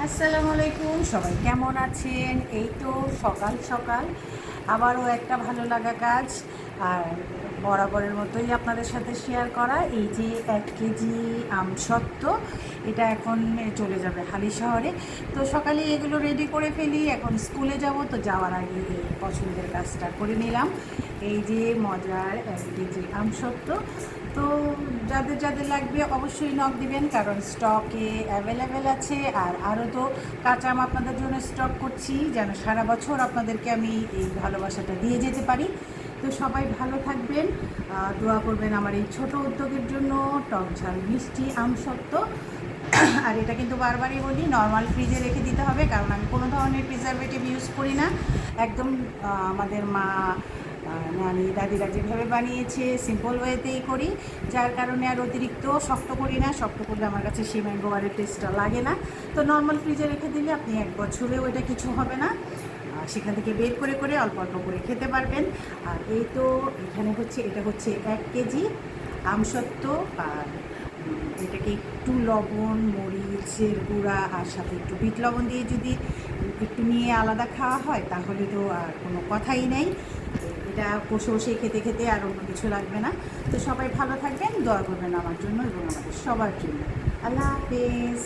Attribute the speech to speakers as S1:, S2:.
S1: আসসালামু আলাইকুম, সবাই কেমন আছেন? এই তো সকাল সকাল আবারও একটা ভালো লাগা কাজ, আর বরাবরের মতোই আপনাদের সাথে শেয়ার করা এই যে 1 কেজি আমসত্ত্ব, এটা এখন চলে যাবে হালি শহরে। তো সকালে এগুলো রেডি করে ফেলি, এখন স্কুলে যাব, তো যাওয়ার আগে এই পছন্দের কাজটা করে নিলাম। এই যে মজার 1 কেজি আমসত্ত্ব। তো যাদের যাদের লাগবে অবশ্যই নক দিবেন, কারণ স্টকে অ্যাভেলেবেল আছে। আর আরও তো কাঁচা আম আপনাদের জন্য স্টক করছি, যেন সারা বছর আপনাদেরকে আমি এই ভালোবাসাটা দিয়ে যেতে পারি। তো সবাই ভালো থাকবেন, দোয়া করবেন আমার এই ছোট উদ্যোগের জন্য। টক ঝাল মিষ্টি আমসত্ত্ব, আর এটা কিন্তু বারবারই বলি, নর্মাল ফ্রিজে রেখে দিতে হবে, কারণ আমি কোনো ধরনের প্রিজারভেটিভ ইউজ করি না। একদম আমাদের মা নানি দাদিরা যেভাবে বানিয়েছে সিম্পল ওয়েতেই করি, যার কারণে আর অতিরিক্ত শক্ত করি না। শক্ত করলে আমার কাছে সেই ম্যাঙ্গোবারের টেস্টটা লাগে না। তো নর্মাল ফ্রিজে রেখে দিলে আপনি 1 বছরেও এটা কিছু হবে না, সেখান থেকে বের করে করে অল্প অল্প করে খেতে পারবেন। আর এই তো এখানে হচ্ছে, এটা হচ্ছে 1 কেজি আমসত্ত্ব। আর এটাকে একটু লবণ, মরিচের গুঁড়া আর সাথে একটু বিট লবণ দিয়ে যদি একটু নিয়ে আলাদা খাওয়া হয়, তাহলে তো আর কোনো কথাই নেই। এটা বসে বসে খেতে খেতে আর অন্য কিছু লাগবে না। তো সবাই ভালো থাকবেন, দোয়া করবেন আমার জন্য এবং আমাদের সবার জন্য। আল্লাহ হাফেজ।